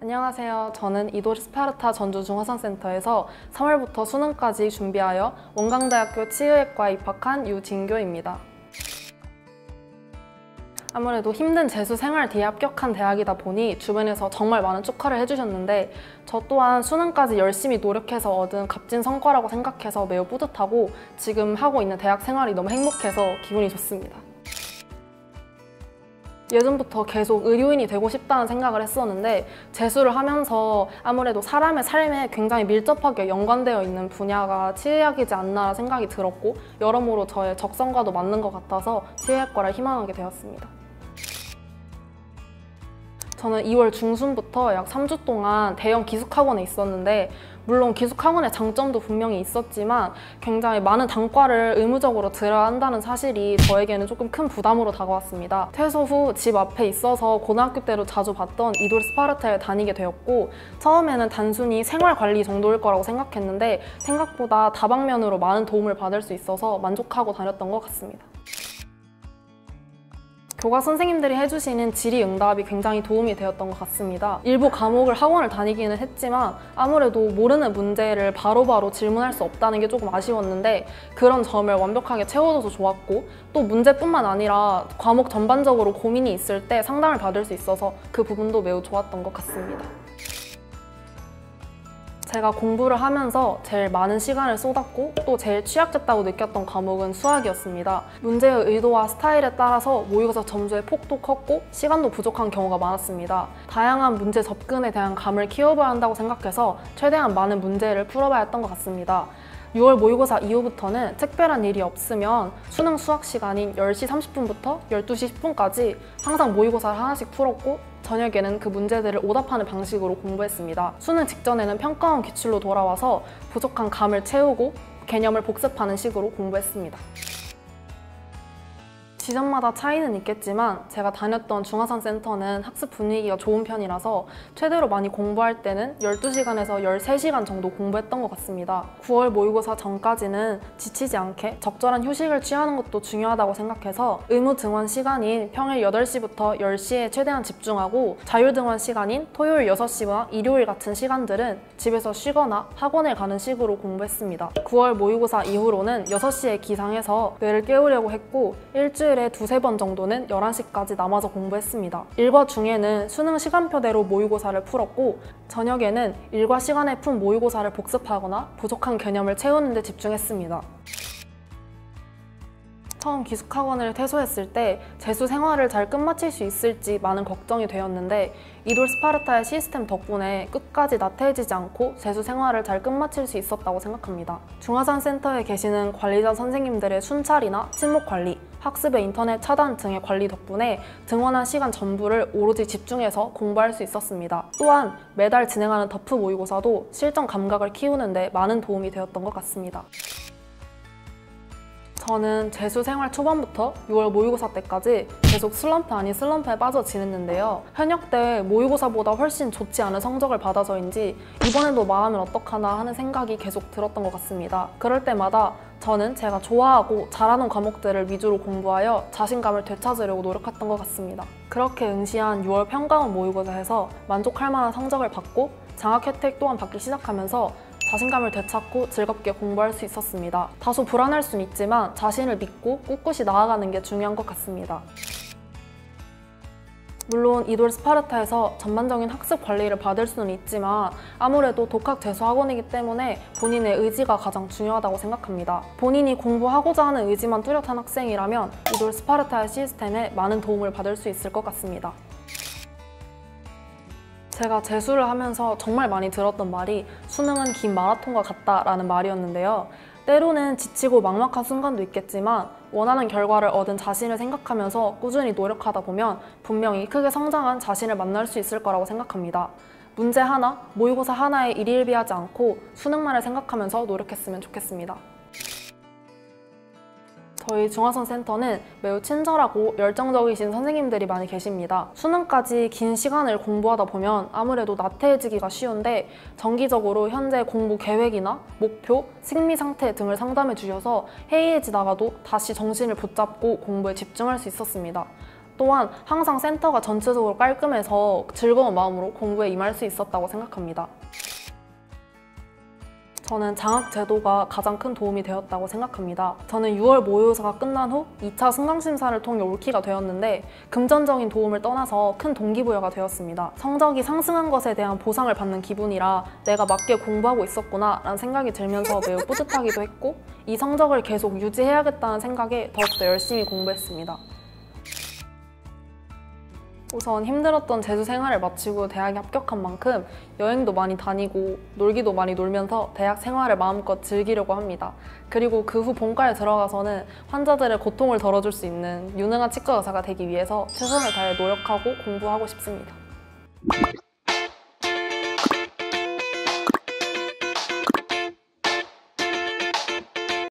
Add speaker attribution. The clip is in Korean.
Speaker 1: 안녕하세요. 저는 이도리 스파르타 전주중화상센터에서 3월부터 수능까지 준비하여 원광대학교 치의학과에 입학한 유진교입니다. 아무래도 힘든 재수 생활 뒤에 합격한 대학이다 보니 주변에서 정말 많은 축하를 해주셨는데 저 또한 수능까지 열심히 노력해서 얻은 값진 성과라고 생각해서 매우 뿌듯하고 지금 하고 있는 대학 생활이 너무 행복해서 기분이 좋습니다. 예전부터 계속 의료인이 되고 싶다는 생각을 했었는데 재수를 하면서 아무래도 사람의 삶에 굉장히 밀접하게 연관되어 있는 분야가 치의학이지 않나 생각이 들었고 여러모로 저의 적성과도 맞는 것 같아서 치의학과를 희망하게 되었습니다. 저는 2월 중순부터 약 3주 동안 대형 기숙학원에 있었는데 물론 기숙학원의 장점도 분명히 있었지만 굉장히 많은 단과를 의무적으로 들어야 한다는 사실이 저에게는 조금 큰 부담으로 다가왔습니다. 퇴소 후 집 앞에 있어서 고등학교 때로 자주 봤던 이도리 스파르타에 다니게 되었고 처음에는 단순히 생활관리 정도일 거라고 생각했는데 생각보다 다방면으로 많은 도움을 받을 수 있어서 만족하고 다녔던 것 같습니다. 교과 선생님들이 해주시는 질의응답이 굉장히 도움이 되었던 것 같습니다. 일부 과목을 학원을 다니기는 했지만 아무래도 모르는 문제를 바로바로 질문할 수 없다는 게 조금 아쉬웠는데 그런 점을 완벽하게 채워줘서 좋았고 또 문제뿐만 아니라 과목 전반적으로 고민이 있을 때 상담을 받을 수 있어서 그 부분도 매우 좋았던 것 같습니다. 제가 공부를 하면서 제일 많은 시간을 쏟았고 또 제일 취약했다고 느꼈던 과목은 수학이었습니다. 문제의 의도와 스타일에 따라서 모의고사 점수의 폭도 컸고 시간도 부족한 경우가 많았습니다. 다양한 문제 접근에 대한 감을 키워봐야 한다고 생각해서 최대한 많은 문제를 풀어봐야 했던 것 같습니다. 6월 모의고사 이후부터는 특별한 일이 없으면 수능 수학 시간인 10시 30분부터 12시 10분까지 항상 모의고사를 하나씩 풀었고 저녁에는 그 문제들을 오답하는 방식으로 공부했습니다. 수능 직전에는 평가원 기출로 돌아와서 부족한 감을 채우고 개념을 복습하는 식으로 공부했습니다. 지점마다 차이는 있겠지만 제가 다녔던 중화상센터는 학습 분위기가 좋은 편이라서 최대로 많이 공부할 때는 12시간에서 13시간 정도 공부했던 것 같습니다. 9월 모의고사 전까지는 지치지 않게 적절한 휴식을 취하는 것도 중요하다고 생각해서 의무 등원 시간인 평일 8시부터 10시에 최대한 집중하고 자율 등원 시간인 토요일 6시와 일요일 같은 시간들은 집에서 쉬거나 학원을 가는 식으로 공부했습니다. 9월 모의고사 이후로는 6시에 기상해서 뇌를 깨우려고 했고 일주일에 두세 번 정도는 11시까지 남아서 공부했습니다. 일과 중에는 수능 시간표대로 모의고사를 풀었고 저녁에는 일과 시간에 푼 모의고사를 복습하거나 부족한 개념을 채우는 데 집중했습니다. 처음 기숙학원을 퇴소했을 때 재수 생활을 잘 끝마칠 수 있을지 많은 걱정이 되었는데 이도리 스파르타의 시스템 덕분에 끝까지 나태해지지 않고 재수 생활을 잘 끝마칠 수 있었다고 생각합니다. 중화상센터에 계시는 관리자 선생님들의 순찰이나 친목 관리, 학습의 인터넷 차단 등의 관리 덕분에 등원한 시간 전부를 오로지 집중해서 공부할 수 있었습니다. 또한 매달 진행하는 더프 모의고사도 실전 감각을 키우는 데 많은 도움이 되었던 것 같습니다. 저는 재수 생활 초반부터 6월 모의고사 때까지 계속 슬럼프 아닌 슬럼프에 빠져 지냈는데요. 현역 때 모의고사보다 훨씬 좋지 않은 성적을 받아서인지 이번에도 마음은 어떡하나 하는 생각이 계속 들었던 것 같습니다. 그럴 때마다 저는 제가 좋아하고 잘하는 과목들을 위주로 공부하여 자신감을 되찾으려고 노력했던 것 같습니다. 그렇게 응시한 6월 평가원 모의고사에서 만족할 만한 성적을 받고 장학 혜택 또한 받기 시작하면서 자신감을 되찾고 즐겁게 공부할 수 있었습니다. 다소 불안할 순 있지만 자신을 믿고 꿋꿋이 나아가는 게 중요한 것 같습니다. 물론 이도리 스파르타에서 전반적인 학습 관리를 받을 수는 있지만 아무래도 독학 재수 학원이기 때문에 본인의 의지가 가장 중요하다고 생각합니다. 본인이 공부하고자 하는 의지만 뚜렷한 학생이라면 이도리 스파르타의 시스템에 많은 도움을 받을 수 있을 것 같습니다. 제가 재수를 하면서 정말 많이 들었던 말이 수능은 긴 마라톤과 같다라는 말이었는데요. 때로는 지치고 막막한 순간도 있겠지만 원하는 결과를 얻은 자신을 생각하면서 꾸준히 노력하다 보면 분명히 크게 성장한 자신을 만날 수 있을 거라고 생각합니다. 문제 하나, 모의고사 하나에 일희일비하지 않고 수능만을 생각하면서 노력했으면 좋겠습니다. 저희 중화상센터는 매우 친절하고 열정적이신 선생님들이 많이 계십니다. 수능까지 긴 시간을 공부하다 보면 아무래도 나태해지기가 쉬운데 정기적으로 현재 공부 계획이나 목표, 승리 상태 등을 상담해 주셔서 해이해지다가도 다시 정신을 붙잡고 공부에 집중할 수 있었습니다. 또한 항상 센터가 전체적으로 깔끔해서 즐거운 마음으로 공부에 임할 수 있었다고 생각합니다. 저는 장학 제도가 가장 큰 도움이 되었다고 생각합니다. 저는 6월 모의고사가 끝난 후 2차 승강심사를 통해 올키가 되었는데 금전적인 도움을 떠나서 큰 동기부여가 되었습니다. 성적이 상승한 것에 대한 보상을 받는 기분이라 내가 맞게 공부하고 있었구나 라는 생각이 들면서 매우 뿌듯하기도 했고 이 성적을 계속 유지해야겠다는 생각에 더욱더 열심히 공부했습니다. 우선 힘들었던 제주 생활을 마치고 대학에 합격한 만큼 여행도 많이 다니고 놀기도 많이 놀면서 대학 생활을 마음껏 즐기려고 합니다. 그리고 그 후 본과에 들어가서는 환자들의 고통을 덜어줄 수 있는 유능한 치과 의사가 되기 위해서 최선을 다해 노력하고 공부하고 싶습니다.